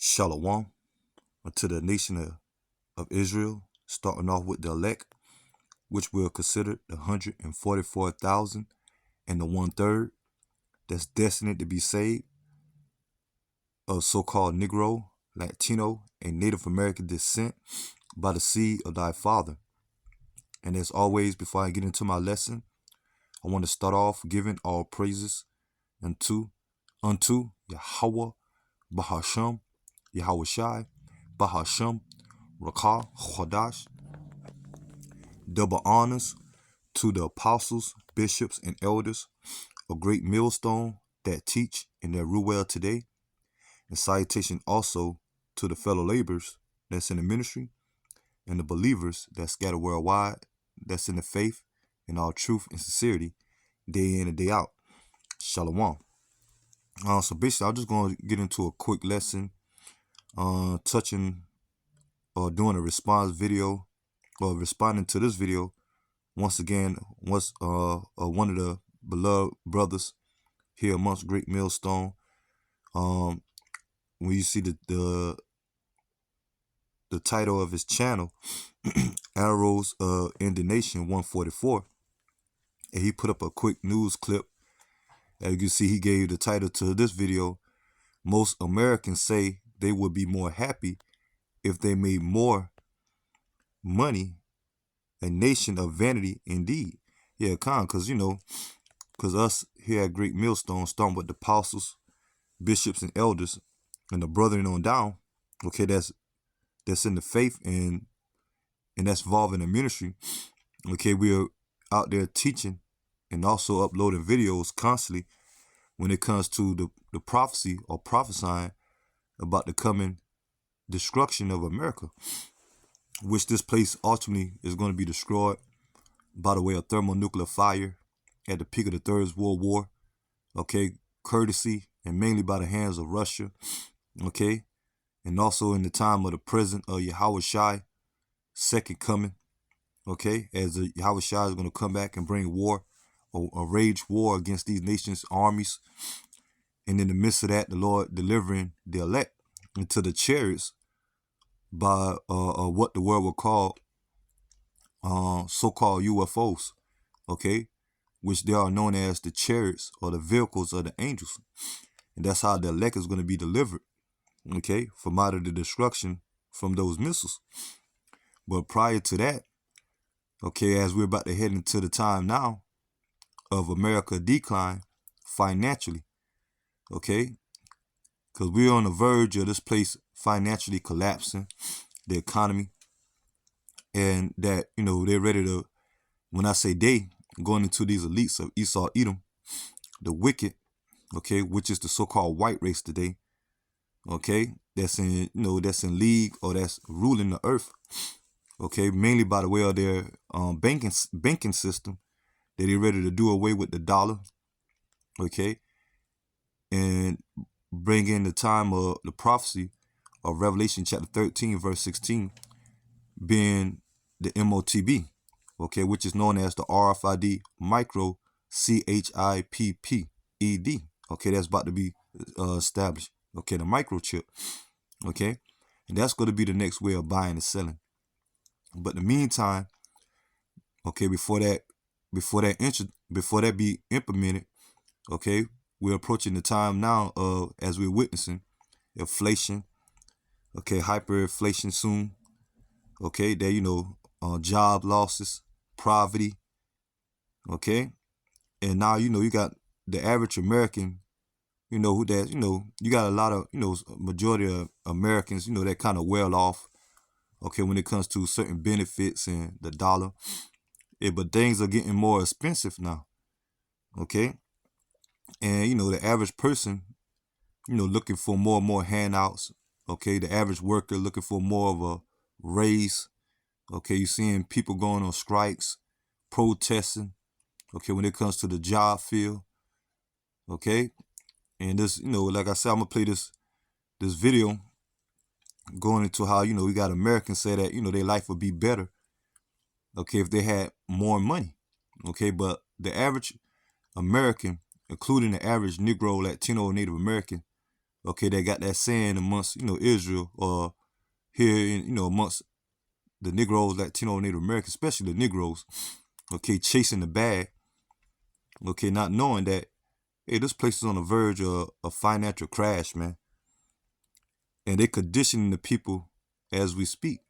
Shalom unto the nation of Israel, starting off with the elect, which we'll consider the 144,000 and the 1/3 that's destined to be saved of so-called Negro, Latino, and Native American descent by the seed of thy father. And as always, before I get into my lesson, I want to start off giving all praises unto Yahweh, Bahasham, Yahweh Shai, Bahasham, Rakah, Chodash. Double honors to the apostles, bishops, and elders, a great millstone that teach in their Ruel today. And salutation also to the fellow laborers that's in the ministry and the believers that scatter worldwide, that's in the faith and all truth and sincerity, day in and day out. Shalom. So basically, I'm just going to get into a quick lesson touching or doing a response video or responding to this video. Once again, one of the beloved brothers here amongst Great Millstone. When you see the title of his channel, Arrows of Indignation 144, and he put up a quick news clip. As you can see, he gave the title to this video, Most Americans Say They Would Be More Happy If They Made More Money, a Nation of Vanity Indeed. Yeah, because because us here at Great Millstone, starting with the apostles, bishops, and elders, and the brethren on down, okay, that's in the faith and that's involved in the ministry. Okay, we're out there teaching and also uploading videos constantly when it comes to the prophecy or prophesying about the coming destruction of America, which this place ultimately is going to be destroyed by the way of thermonuclear fire at the peak of the Third World War, okay, courtesy and mainly by the hands of Russia, okay, and also in the time of the present of Yahweh Shai, second coming, okay, as the Yahweh Shai is going to come back and bring war, or a rage war against these nations' armies, and in the midst of that, the Lord delivering the elect into the chariots by what the world will call so-called UFOs, okay, which they are known as the chariots or the vehicles of the angels. And that's how the elect is going to be delivered, okay, from out of the destruction from those missiles. But prior to that, okay, as we're about to head into the time now of America decline financially, okay, because we're on the verge of this place financially collapsing, the economy, and that, they're ready to, when I say they, going into these elites of Esau, Edom, the wicked, okay, which is the so-called white race today, okay, that's in, that's in league or that's ruling the earth, okay, mainly by the way of their banking system, that they're ready to do away with the dollar, okay, and bring in the time of the prophecy of Revelation chapter 13, verse 16, being the MOTB, okay, which is known as the RFID micro CHIPPED, okay, that's about to be established, okay, the microchip, okay, and that's going to be the next way of buying and selling. But in the meantime, okay, before that be implemented, okay, we're approaching the time now of, as we're witnessing, inflation, okay, hyperinflation soon, okay, there, job losses, poverty, okay, and now, you got the average American, who that, you got a lot of, majority of Americans, that kind of well off, okay, when it comes to certain benefits and the dollar, but things are getting more expensive now, okay, and, the average person, looking for more and more handouts, okay, the average worker looking for more of a raise, okay, you're seeing people going on strikes, protesting, okay, when it comes to the job field, okay, and this, like I said, I'm gonna play this video going into how, we got Americans say that, their life would be better, okay, if they had more money, okay, but the average American, including the average Negro, Latino, Native American, Okay, they got that saying amongst, Israel, or here in, amongst the Negroes, Latino, Native Americans, especially the Negroes, okay, chasing the bag, okay, not knowing that, hey, this place is on the verge of a financial crash, man. And they conditioning the people as we speak,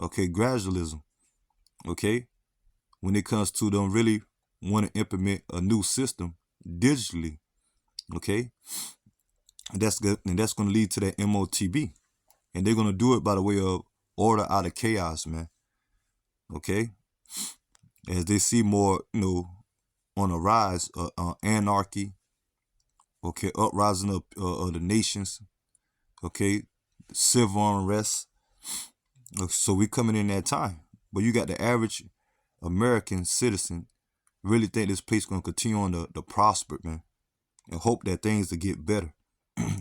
okay, gradualism, okay, when it comes to them really want to implement a new system digitally, okay, and that's good, and that's going to lead to that MOTB, and they're going to do it by the way of order out of chaos, man, okay, as they see more, on a rise, anarchy, okay, uprising of the nations, okay, civil unrest. So we coming in that time, but you got the average American citizen really think this place gonna continue on to prosper, man, and hope that things will get better.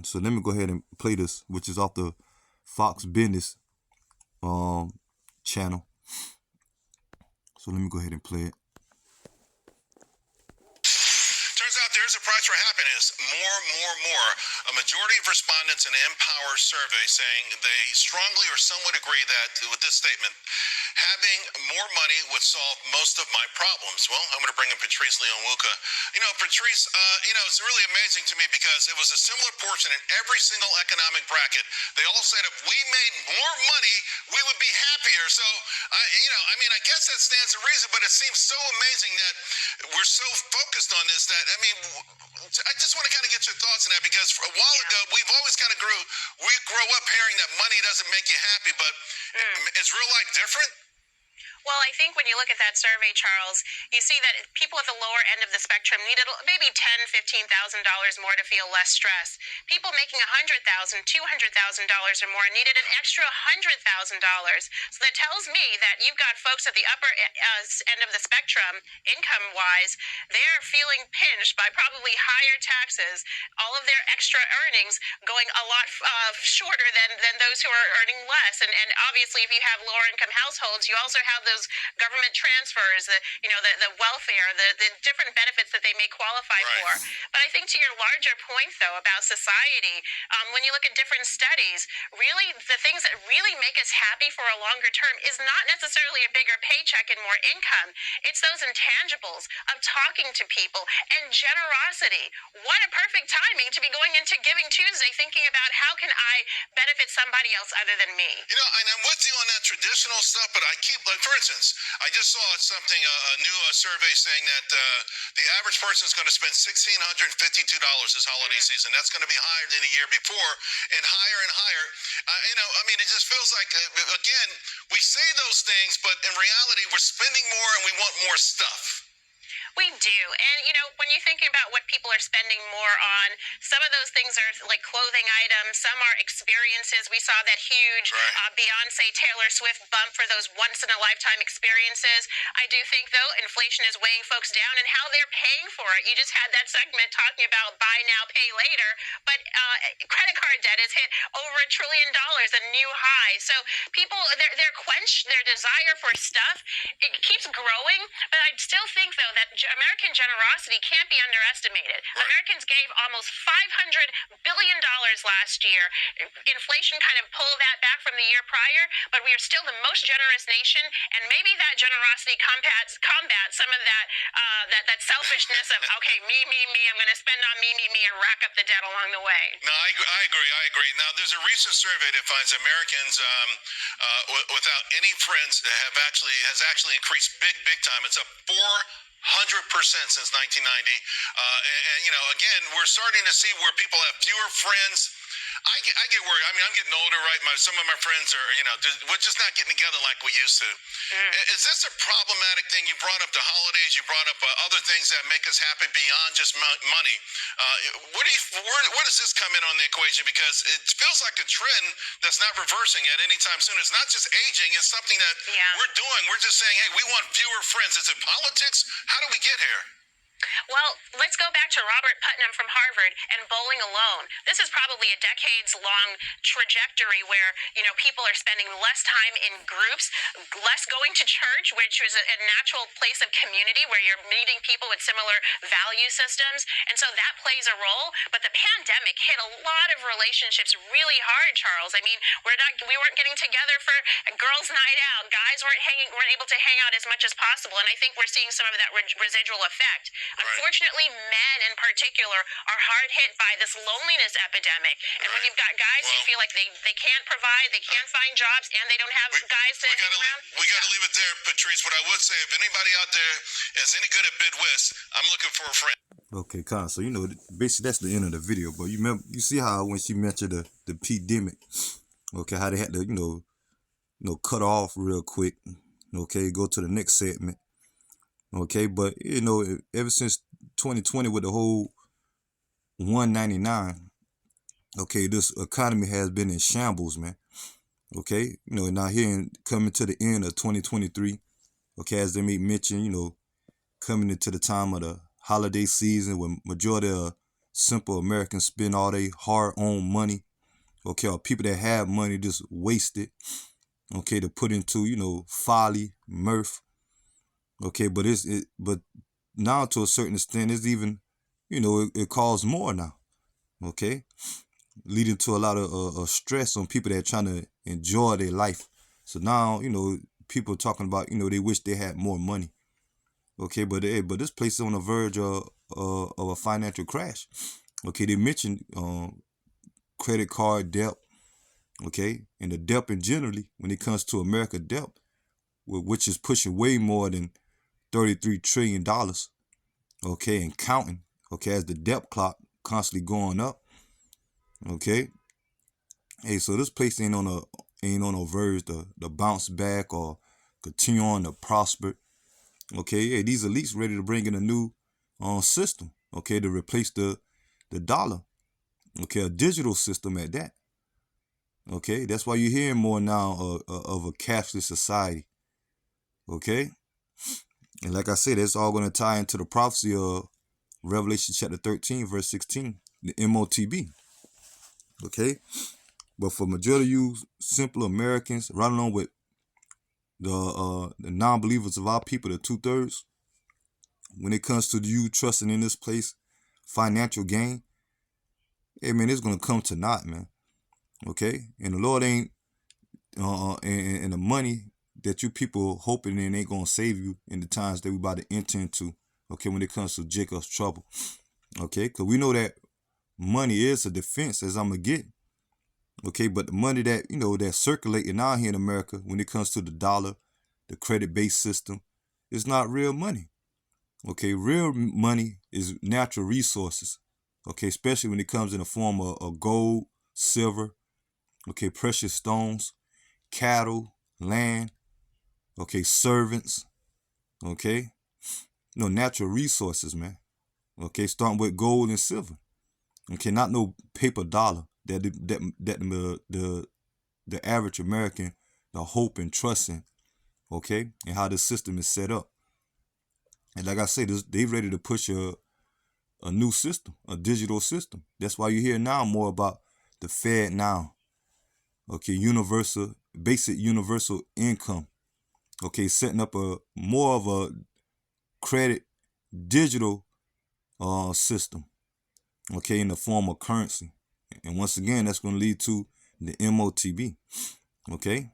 So let me go ahead and play this, which is off the Fox Business channel. So let me go ahead and play it. Turns out there's a price for happiness. More. A majority of respondents in the Empower survey saying they strongly or somewhat agree that with this statement, having more money would solve most of my problems. Well, I'm going to bring in Patrice Leon-Luca. Patrice, it's really amazing to me because it was a similar portion in every single economic bracket. They all said if we made more money, we would be happier. So, I guess that stands to reason, but it seems so amazing that we're so focused on this that, I just want to kind of get your thoughts on that because a while ago, we've always kind of we grow up hearing that money doesn't make you happy, but is real life different? Well, I think when you look at that survey, Charles, you see that people at the lower end of the spectrum needed maybe $10,000, $15,000 more to feel less stress. People making $100,000, $200,000 or more needed an extra $100,000. So that tells me that you've got folks at the upper end of the spectrum, income-wise, they're feeling pinched by probably higher taxes, all of their extra earnings going a lot shorter than those who are earning less. And obviously, if you have lower income households, you also have those government transfers, the welfare, the different benefits that they may qualify for. But I think to your larger point, though, about society, when you look at different studies, really the things that really make us happy for a longer term is not necessarily a bigger paycheck and more income. It's those intangibles of talking to people and generosity. What a perfect timing to be going into Giving Tuesday thinking about how can I benefit somebody else other than me. And I'm with you on that traditional stuff, but I keep, for instance, I just saw something, a new survey saying that the average person is going to spend $1,652 this holiday season. That's going to be higher than the year before and higher and higher. It just feels like, again, we say those things, but in reality, we're spending more and we want more stuff. We do. And, when you're thinking about what people are spending more on, some of those things are like clothing items. Some are experiences. We saw that huge Beyonce, Taylor Swift bump for those once-in-a-lifetime experiences. I do think, though, inflation is weighing folks down and how they're paying for it. You just had that segment talking about buy now, pay later. But credit card debt has hit over $1 trillion, a new high. So people, they're quenched, their desire for stuff, it keeps growing. But I still think, though, that American generosity can't be underestimated. Americans gave almost $500 billion last year. Inflation kind of pulled that back from the year prior, but we are still the most generous nation, and maybe that generosity combats some of that selfishness of, okay, me, I'm going to spend on me, and rack up the debt along the way. No, I agree. Now, there's a recent survey that finds Americans without any friends has actually increased big time. It's up 400% since 1990. Again, we're starting to see where people have fewer friends. I get worried. I'm getting older, right? Some of my friends are, we're just not getting together like we used to. Is this a problematic thing? You brought up the holidays. You brought up other things that make us happy beyond just money. Where does this come in on the equation? Because it feels like a trend that's not reversing at any time soon. It's not just aging. It's something that we're doing. We're just saying, hey, we want fewer friends. Is it politics? How do we get here? Well, let's go back to Robert Putnam from Harvard and bowling alone. This is probably a decades-long trajectory where, people are spending less time in groups, less going to church, which was a natural place of community where you're meeting people with similar value systems. And so that plays a role. But the pandemic hit a lot of relationships really hard, Charles. I mean, we weren't getting together for a girls' night out. Guys weren't able to hang out as much as possible. And I think we're seeing some of that residual effect. Right. Unfortunately, men in particular are hard hit by this loneliness epidemic. And when you've got guys who feel like they can't provide, they can't find jobs, and they don't have guys to hang around. We got to leave it there, Patrice. What I would say, if anybody out there is any good at bid whist, I'm looking for a friend. Okay, Con. So basically that's the end of the video. But you see how when she mentioned the pandemic, okay, how they had to cut off real quick. Okay, go to the next segment. Okay, but ever since 2020 with the whole 199, okay, this economy has been in shambles, man. Okay, now here coming to the end of 2023, okay, as they make mention, coming into the time of the holiday season when majority of simple Americans spend all their hard-earned money, okay, or people that have money just waste it, okay, to put into, folly, mirth, okay, but but now to a certain extent, it's even, it costs more now, okay, leading to a lot of stress on people that are trying to enjoy their life. So now, people talking about, they wish they had more money. Okay, but this place is on the verge of a financial crash. Okay, they mentioned credit card debt. Okay, and the debt in generally, when it comes to America debt, which is pushing way more than $33 trillion. Okay, and counting. Okay, as the debt clock constantly going up. Okay, hey, so this place ain't on a verge to bounce back or continue on to prosper. Okay, yeah, these elites ready to bring in a new system, okay, to replace the dollar, okay, a digital system at that. Okay, that's why you're hearing more now of a cashless society. Okay, and like I said, it's all going to tie into the prophecy of Revelation chapter 13, verse 16, the MOTB. Okay, but for majority of you simple Americans, right along with the non-believers of our people, the 2/3, when it comes to you trusting in this place, financial gain, hey man, it's gonna come to naught, man. Okay, and the Lord ain't and the money that you people hoping in ain't gonna save you in the times that we about to enter into. Okay, when it comes to Jacob's trouble. Okay, because we know that money is a defense, as I'm gonna get. Okay, but the money that that's circulating out here in America, when it comes to the dollar, the credit-based system, is not real money. Okay, real money is natural resources. Okay, especially when it comes in the form of gold, silver, okay, precious stones, cattle, land, okay, servants, okay, natural resources, man. Okay, starting with gold and silver. Okay, not no paper dollar that the average American the hope and trust in. Okay, and how the system is set up. And like I said, they ready to push a new system, a digital system. That's why you hear now more about the Fed now. Okay, basic universal income. Okay, setting up more of a credit digital system. Okay, in the form of currency. And once again, that's going to lead to the MOTB. Okay,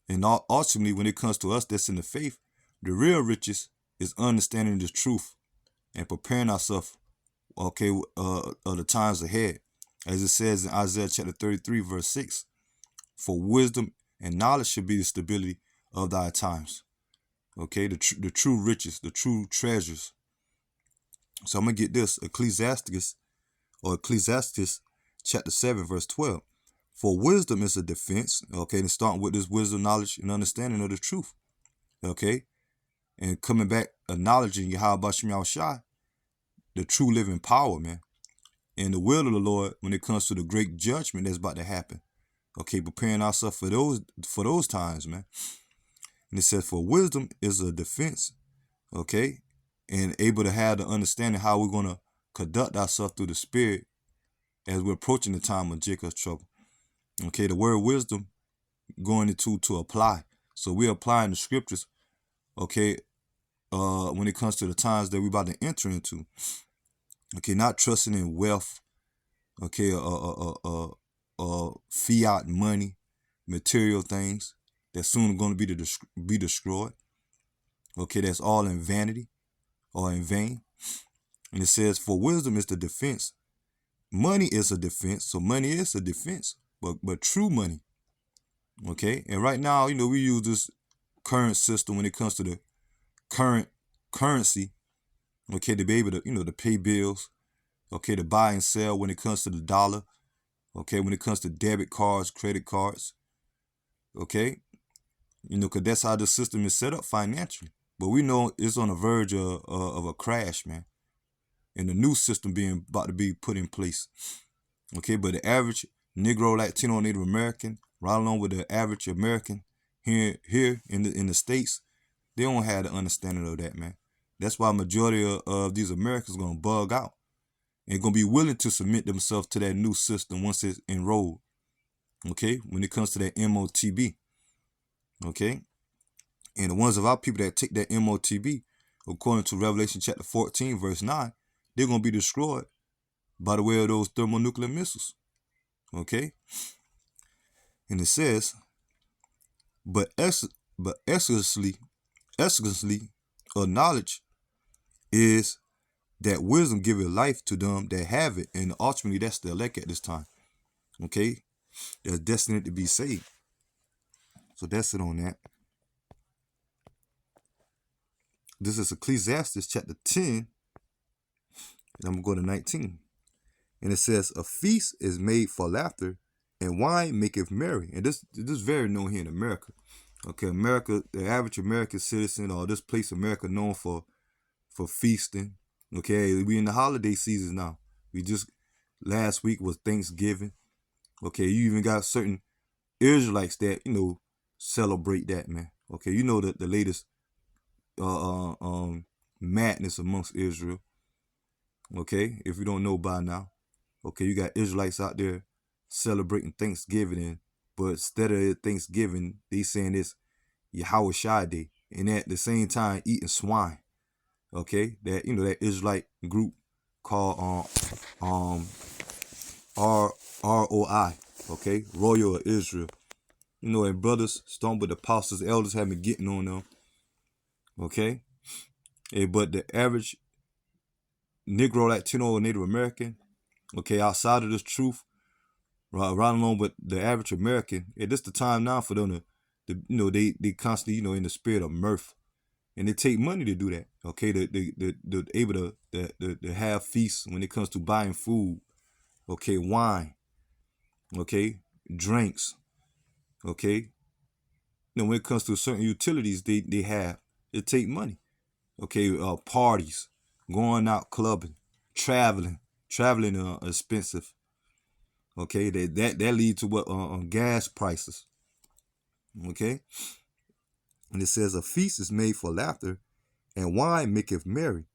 and ultimately, when it comes to us that's in the faith, the real riches is understanding the truth and preparing ourselves, okay, of the times ahead. As it says in Isaiah chapter 33, verse 6, for wisdom and knowledge should be the stability of thy times. Okay, the true riches, the true treasures. So I'm going to get this, Ecclesiastes chapter 7, verse 12. For wisdom is a defense, okay, and starting with this wisdom, knowledge, and understanding of the truth, okay, and coming back, acknowledging Yahweh Shem Yahushua, the true living power, man, and the will of the Lord when it comes to the great judgment that's about to happen, okay, preparing ourselves for those times, man. And it says, for wisdom is a defense, okay, and able to have the understanding how we're going to conduct ourselves through the spirit as we're approaching the time of Jacob's trouble. Okay, the word wisdom going into to apply. So we're applying the scriptures, okay, when it comes to the times that we're about to enter into. Okay, not trusting in wealth, okay, fiat money, material things that's soon going to be destroyed. Okay, that's all in vanity or in vain. And it says, for wisdom is the defense. Money is a defense, so money is a defense, but true money. Okay, and right now, we use this current system when it comes to the current currency, okay, to be able to, to pay bills, okay, to buy and sell when it comes to the dollar, okay, when it comes to debit cards, credit cards, okay, because that's how the system is set up financially. But we know it's on the verge of a crash, man, and the new system being about to be put in place, okay, but the average Negro, Latino, Native American, right along with the average American here in the States, they don't have the understanding of that, man. That's why majority of these Americans are going to bug out and going to be willing to submit themselves to that new system once it's enrolled, okay, when it comes to that MOTB, okay? And the ones of our people that take that MOTB, according to Revelation chapter 14, verse 9, they're going to be destroyed by the way of those thermonuclear missiles, okay? And it says, but excellency of knowledge is that wisdom giveth life to them that have it, and ultimately that's the elect at this time, okay? They're destined to be saved. So that's it on that. This is Ecclesiastes chapter 10, and I'm going to go to 19. And it says, a feast is made for laughter, and wine maketh merry. And this is very known here in America. Okay, America, the average American citizen, or this place America known for feasting. Okay, we in the holiday season now. Last week was Thanksgiving. Okay, you even got certain Israelites that, celebrate that, man. Okay, the latest madness amongst Israel. Okay, if you don't know by now. Okay, you got Israelites out there celebrating Thanksgiving, but instead of Thanksgiving, they saying it's Yahweh Shai Day, and at the same time eating swine. Okay, that that Israelite group called ROI. Okay, Royal of Israel. And brothers, stoned with apostles, elders have been getting on them. Okay, but the average Negro, Latino, or Native American, okay, outside of this truth, right along with the average American, this the time now for them to they constantly, in the spirit of mirth, and they take money to do that. Okay, they're able to have feasts when it comes to buying food, okay, wine, okay, drinks, okay. When it comes to certain utilities they have, it take money. Okay, parties, going out clubbing, traveling expensive. Okay, that leads to what gas prices. Okay, and it says a feast is made for laughter, and wine maketh merry,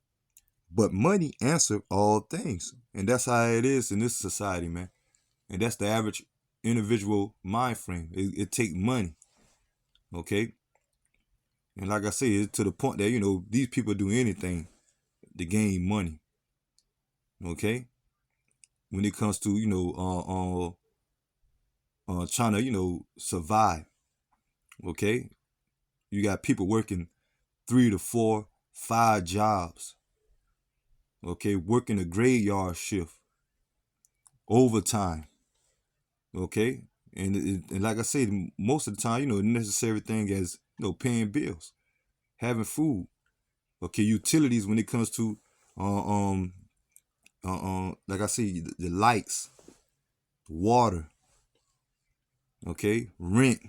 but money answereth all things. And that's how it is in this society, man. And that's the average individual mind frame. It take money. Okay, and like I say, it's to the point that these people do anything to gain money. Okay, when it comes to trying to survive. Okay, you got people working 3 to 4, 5 jobs. Okay, working a graveyard shift, overtime. Okay, and like I said, most of the time, the necessary thing is paying bills, having food. Okay, utilities when it comes to like I said, the lights, water. Okay, rent,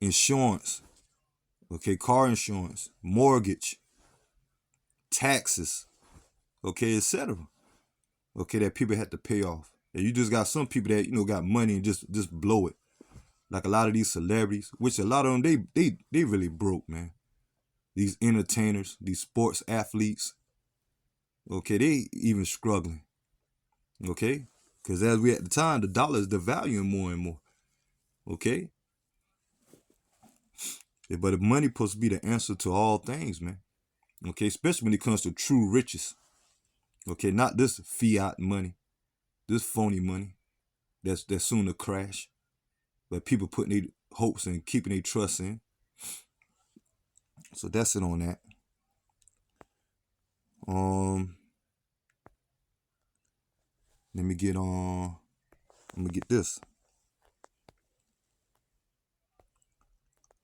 insurance. Okay, car insurance, mortgage, taxes. Okay, etc. Okay, that people have to pay off. And you just got some people that got money and just blow it, like a lot of these celebrities, which a lot of them they really broke, man. These entertainers, these sports athletes, Okay, they even struggling. Okay, because as we at the time, the dollar is devaluing more and more. Okay, but the money supposed to be the answer to all things, man. Okay, especially when it comes to true riches. Okay, not this fiat money, this phony money that's soon to crash, but people putting their hopes and keeping their trust in. So that's it on that. Let me get on. I'm gonna get this.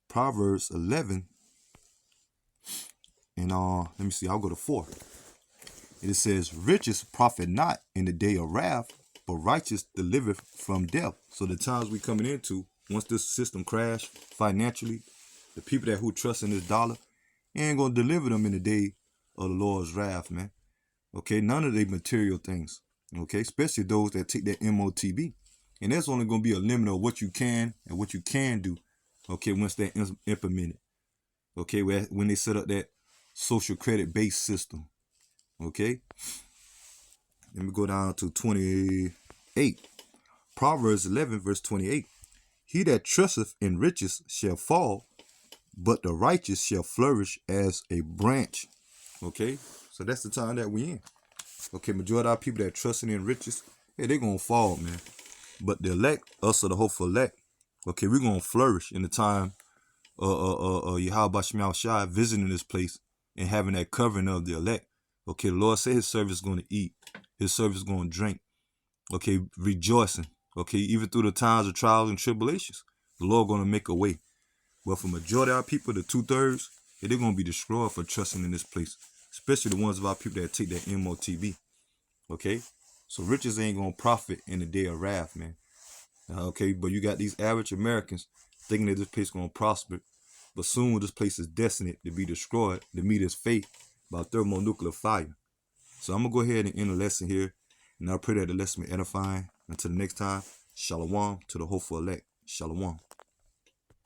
Proverbs 11, and let me see. I'll go to 4. It says, "Riches profit not in the day of wrath, but righteous delivereth from death." So the times we coming into, once this system crash financially, the people who trust in this dollar ain't gonna deliver them in the day of the Lord's wrath, man. Okay, none of the material things. Okay, especially those that take that MOTB, and that's only gonna be a limit of what you can and what you can do. Okay, once they're implemented. Okay, when they set up that social credit based system. Okay, let me go down to 28. Proverbs 11 verse 28. "He that trusteth in riches shall fall, but the righteous shall flourish as a branch." Okay, so that's the time that we in. Okay, majority of our people that trusting in riches, yeah, they gonna fall, man. But the elect, us are the hopeful elect. Okay, we're gonna flourish in the time Yahweh Shemel Shai visiting this place and having that covering of the elect. Okay, the Lord said his servant is going to eat. His servant is going to drink. Okay, rejoicing. Okay, even through the times of trials and tribulations, the Lord going to make a way. But for majority of our people, the 2/3, yeah, they're going to be destroyed for trusting in this place. Especially the ones of our people that take that MOTB. Okay, so riches ain't going to profit in the day of wrath, man. Okay, but you got these average Americans thinking that this place is going to prosper. But soon this place is destined to be destroyed to meet its fate by thermonuclear fire. So I'm going to go ahead and end the lesson here. And I pray that the lesson be edifying. Until the next time, shalom to the hopeful elect. Shalom.